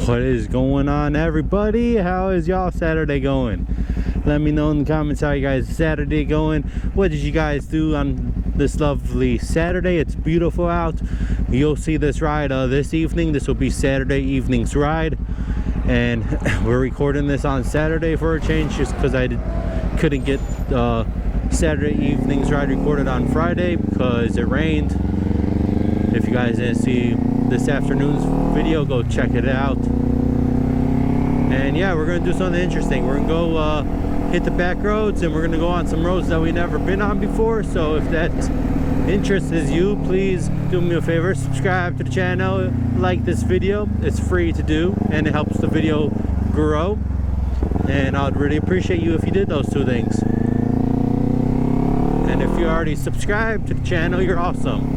What is going on, everybody? How is y'all Saturday going? Let me know in the comments how you guys Saturday going. What did you guys do on this lovely Saturday? It's beautiful out. You'll see this ride this evening. This will be Saturday evening's ride, and we're recording this on Saturday for a change, just because I couldn't get Saturday evening's ride recorded on Friday because it rained. If you guys didn't see this afternoon's video, go check it out. And yeah, we're gonna do something interesting. We're gonna go hit the back roads, and we're gonna go on some roads that we've never been on before. So if that interests you, please do me a favor, subscribe to the channel, like this video. It's free to do, and it helps the video grow, and I'd really appreciate you if you did those two things. And if you already subscribed to the channel, you're awesome.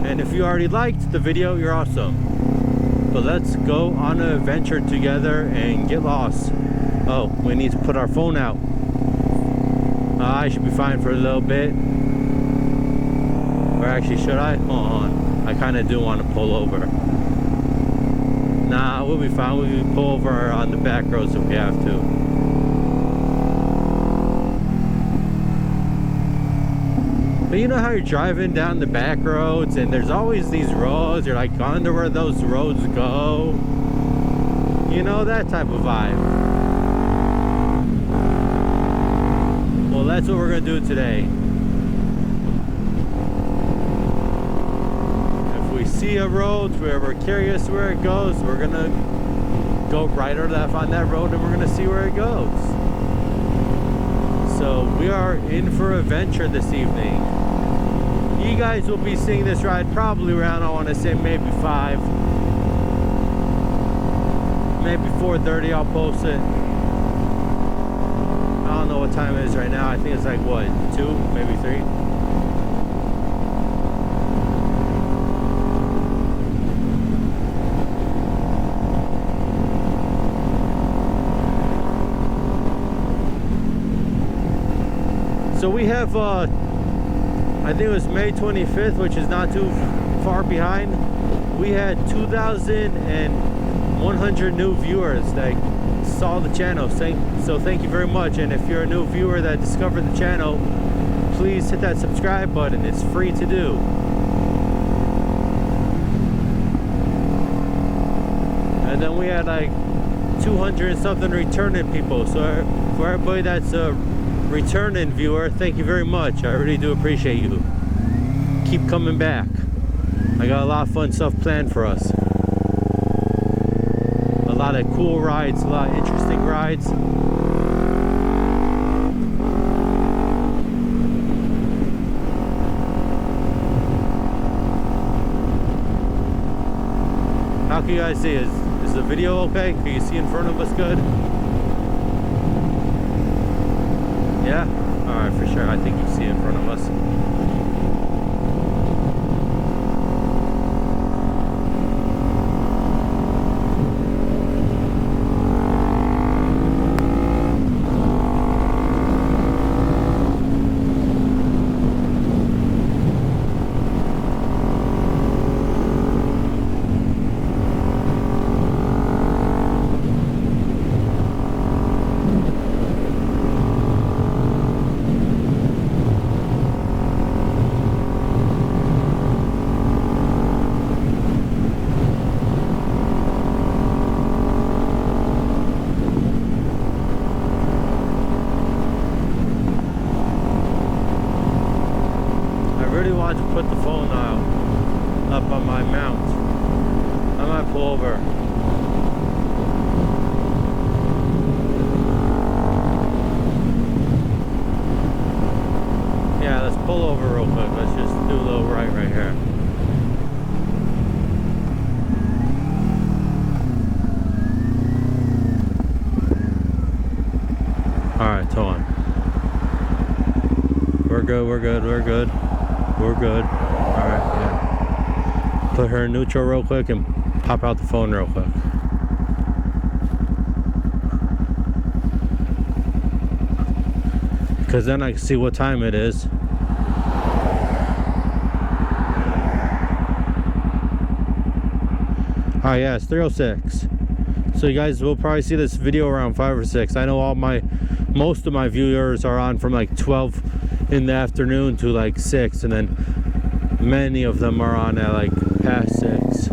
And if you already liked the video, you're awesome. But let's go on an adventure together and get lost. Oh, we need to put our phone out. I should be fine for a little bit. Or actually, should I? Hold on. I kind of do want to pull over. Nah, we'll be fine. We'll pull over on the back roads if we have to. But you know how you're driving down the back roads and there's always these roads, you're like, I wonder where those roads go. You know, that type of vibe. Well, that's what we're gonna do today. If we see a road where we're curious where it goes, we're gonna go right or left on that road, and we're gonna see where it goes. So we are in for adventure this evening. You guys will be seeing this ride probably around, I want to say maybe 5, maybe 4:30. I'll post it. I don't know what time it is right now. I think it's like what, 2, maybe 3. So we have I think it was May 25th, which is not too far behind. We had 2,100 new viewers that saw the channel. So thank you very much. And if you're a new viewer that discovered the channel, please hit that subscribe button. It's free to do. And then we had like 200 and something returning people. So for everybody that's a returning viewer, thank you very much. I really do appreciate you. Keep coming back. I got a lot of fun stuff planned for us. A lot of cool rides, a lot of interesting rides. How can you guys see? Is the video okay? Can you see in front of us good? Yeah? Alright, for sure. I think you see in front of us. To put the phone up on my mount. I might pull over. Yeah, let's pull over real quick. Let's just do a little right here. Alright, hold on. We're good. We're good. Alright, yeah. Put her in neutral real quick and pop out the phone real quick. Because then I can see what time it is. Oh yeah, it's 3:06. So you guys will probably see this video around 5 or 6. I know most of my viewers are on from like 12 in the afternoon to like 6, and then many of them are on at like past 6.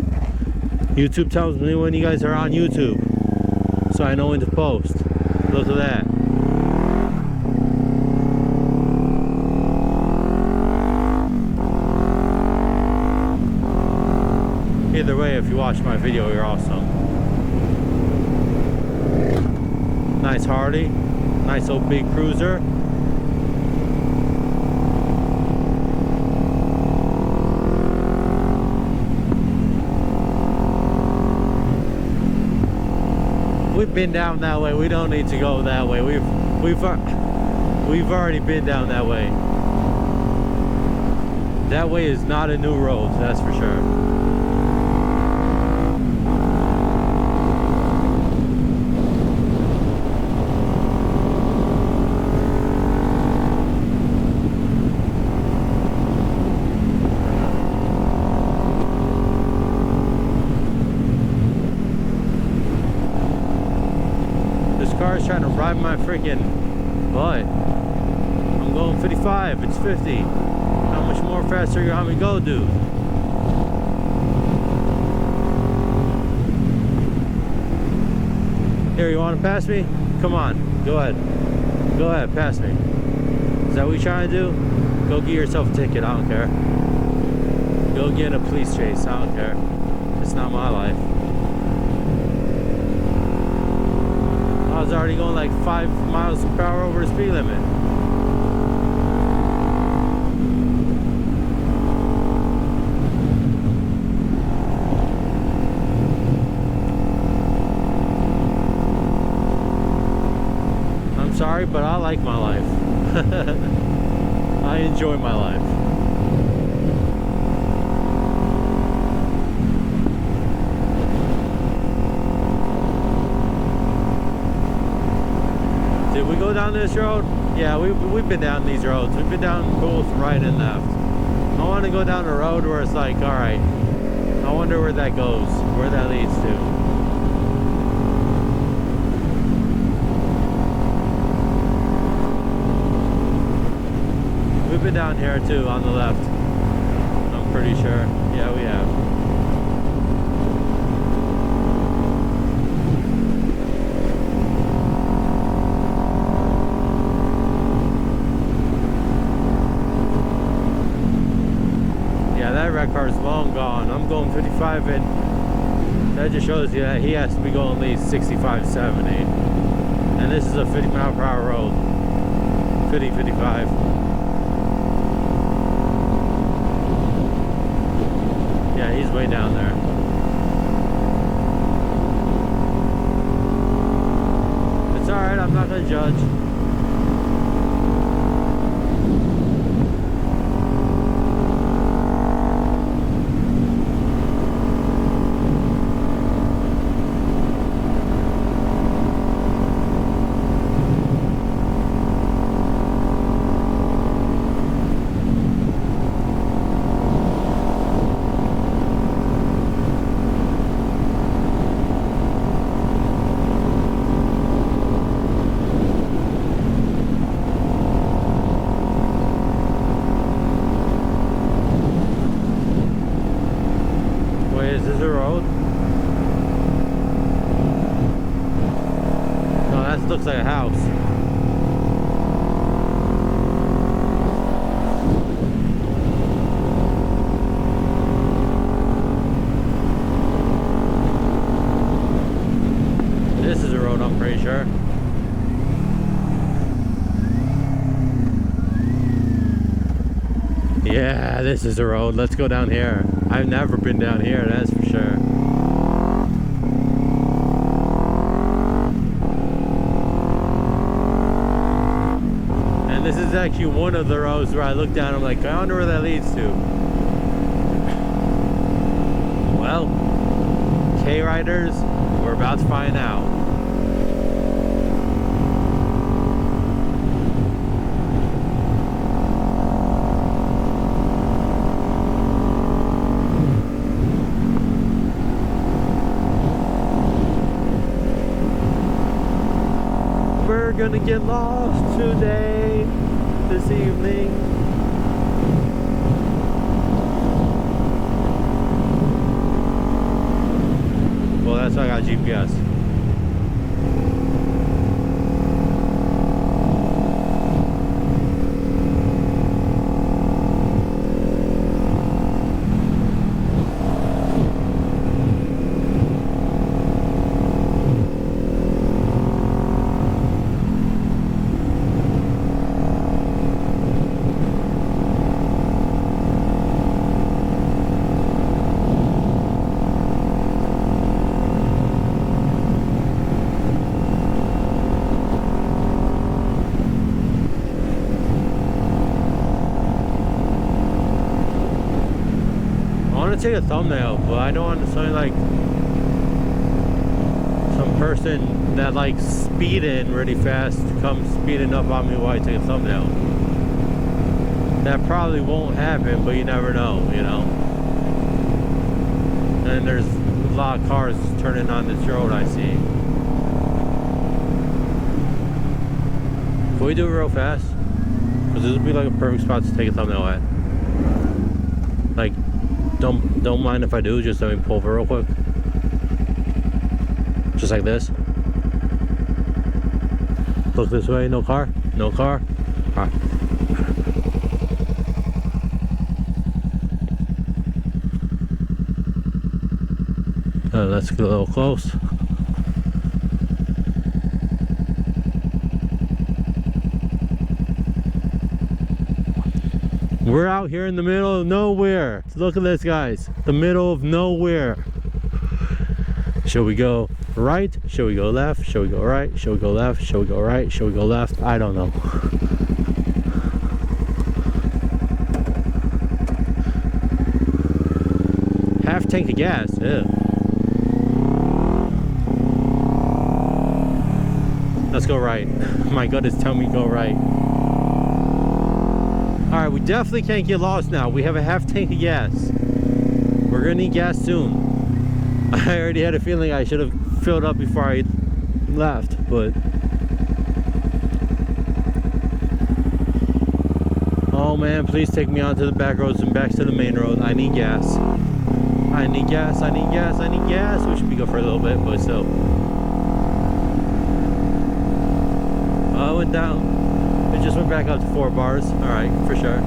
YouTube tells me when you guys are on YouTube, so I know when to post. Look at that. Either way, if you watch my video, you're awesome. Nice Harley, nice old big cruiser. We've been down that way. We don't need to go that way. We've already been down that way. That way is not a new road, that's for sure. Car's trying to ride my freaking butt. I'm going 55, it's 50. How much more faster you want me to go, dude? Here, you want to pass me? Come on, go ahead. Go ahead, pass me. Is that what you're trying to do? Go get yourself a ticket, I don't care. Go get a police chase, I don't care. It's not my life. I was already going like 5 miles per hour over the speed limit. I'm sorry, but I like my life. I enjoy my life. Did we go down this road? Yeah, we've been down these roads. We've been down both right and left. I want to go down a road where it's like, alright, I wonder where that goes, where that leads to. We've been down here too, on the left. I'm pretty sure. Yeah, we have. That red car is long gone. I'm going 55, and that just shows you that he has to be going at least 65, 70. And this is a 50 mile per hour road. 50, 55. Yeah, he's way down there. It's alright, I'm not going to judge. Is this a road? No, that looks like a house. This is a road, I'm pretty sure. Yeah, this is a road. Let's go down here. I've never been down here, that's for sure. And this is actually one of the roads where I look down, I'm like, I wonder where that leads to. Well, K-Riders, we're about to find out. We're gonna get lost today, this evening. Well, that's why I got GPS. Take a thumbnail, but I don't want to sound like some person that likes speeding really fast comes speeding up on me while I take a thumbnail. That probably won't happen, but you never know, you know. And there's a lot of cars turning on this road I see. Can we do it real fast? Because this would be like a perfect spot to take a thumbnail at. Like, don't mind if I do, just let me pull over real quick. Just like this. Look this way, no car, no car. Alright. Let's get a little close. We're out here in the middle of nowhere. Look at this, guys. The middle of nowhere. Should we go right? Should we go left? Should we go right? Should we go left? Should we go right? Should we go left? I don't know. Half tank of gas. Ew. Let's go right. My gut is telling me go right. Alright, we definitely can't get lost now. We have a half tank of gas. We're gonna need gas soon. I already had a feeling I should have filled up before I left, but... Oh man, please take me onto the back roads and back to the main road. I need gas. I need gas, I need gas, I need gas. We should be good for a little bit, but still. Oh, and down. It just went back up to 4 bars. Alright, for sure.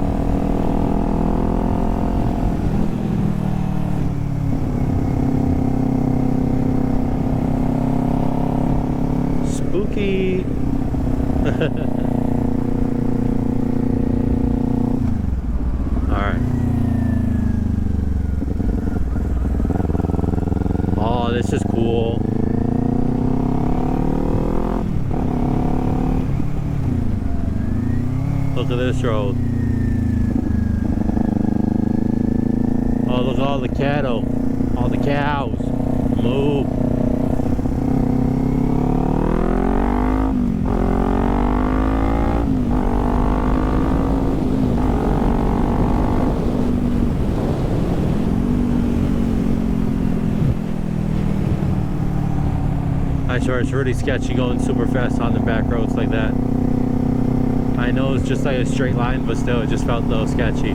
Spooky. Alright. Oh, this is cool. Look at this road. Oh, look at all the cattle. All the cows. Move. I swear it's really sketchy going super fast on the back roads like that. I know it's just like a straight line, but still, it just felt a little sketchy.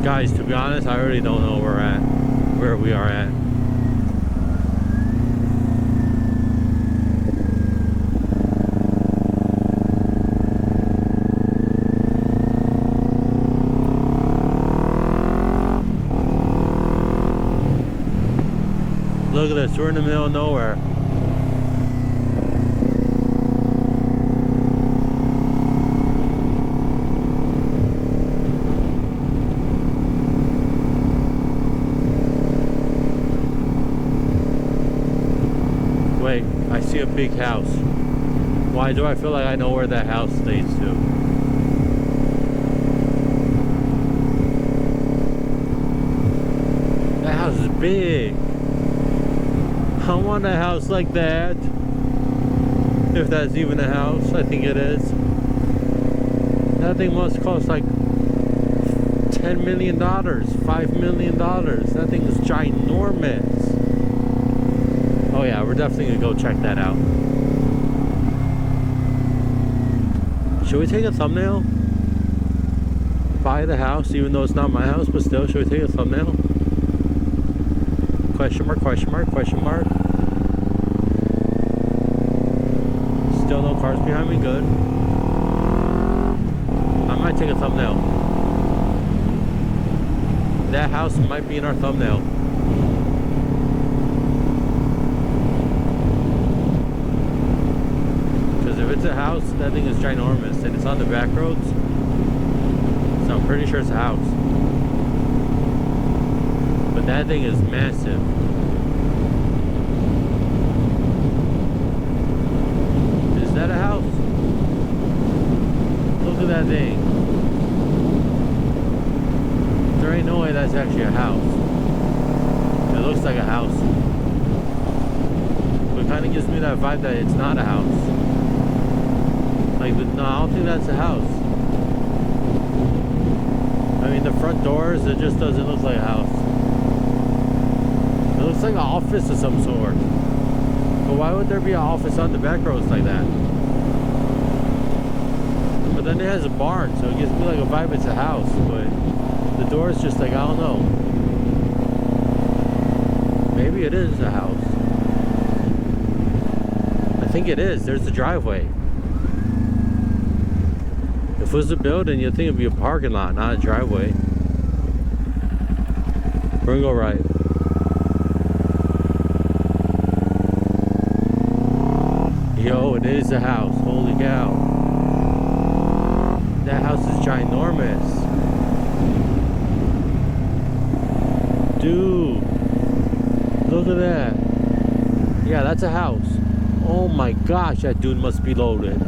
Guys, to be honest, I really don't know where we are at. Look at this, we're in the middle of nowhere. Wait, I see a big house. Why do I feel like I know where that house leads to? house is big. I want a house like that. If that's even a house, I think it is. That thing must cost like $10 million, $5 million. That thing is ginormous. Oh yeah, we're definitely gonna go check that out. Should we take a thumbnail? Buy the house, even though it's not my house, but still, should we take a thumbnail? Question mark, question mark, question mark. Still no cars behind me, good. I might take a thumbnail. That house might be in our thumbnail. Because if it's a house, that thing is ginormous and it's on the back roads. So I'm pretty sure it's a house. But that thing is massive. Is that a house? Look at that thing. There ain't no way that's actually a house. It looks like a house. But it kind of gives me that vibe that it's not a house. Like, no, I don't think that's a house. I mean, the front doors, it just doesn't look like a house. It looks like an office of some sort. But why would there be an office on the back roads like that? But then it has a barn, so it gives me like a vibe it's a house. But the door is just like, I don't know. Maybe it is a house. I think it is. There's the driveway. If it was a building, you'd think it'd be a parking lot, not a driveway. We're gonna go right. Yo, it is a house. Holy cow. That house is ginormous. Dude. Look at that. Yeah, that's a house. Oh my gosh, that dude must be loaded.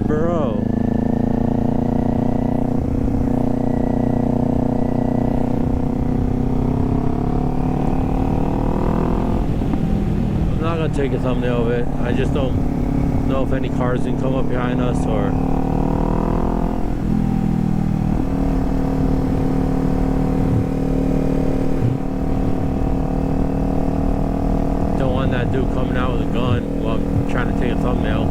Bro. I'm not gonna take a thumbnail of it. I just don't know if any cars can come up behind us or... Don't want that dude coming out with a gun while I'm trying to take a thumbnail.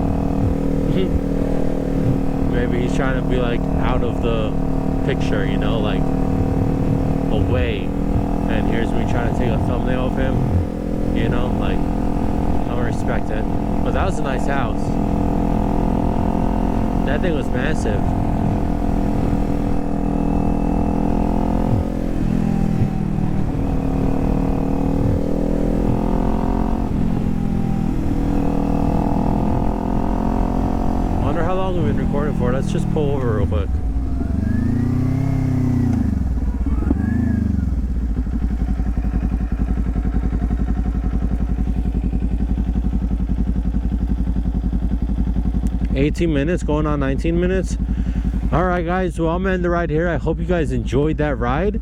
Maybe he's trying to be like out of the picture, you know, like away. And here's me trying to take a thumbnail of him, you know, like I don't respect it. But that was a nice house. That thing was massive. How long we've been recording for. Let's just pull over real quick. $18 minutes, going on 19 minutes. Alright guys, well I'm gonna end the ride here. I hope you guys enjoyed that ride.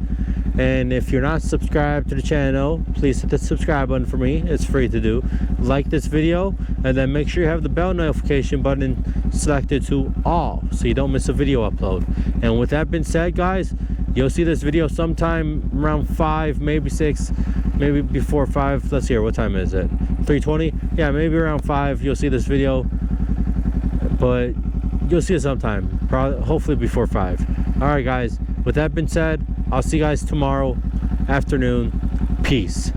And if you're not subscribed to the channel, please hit the subscribe button for me. It's free to do. Like this video, and then make sure you have the bell notification button selected to all so you don't miss a video upload. And with that being said, guys, you'll see this video sometime around 5, maybe 6, maybe before 5. Let's see here, what time is it? 3:20? Yeah, maybe around 5 you'll see this video, but you'll see it sometime, probably, hopefully before 5. All right guys, with that being said, I'll see you guys tomorrow afternoon. Peace.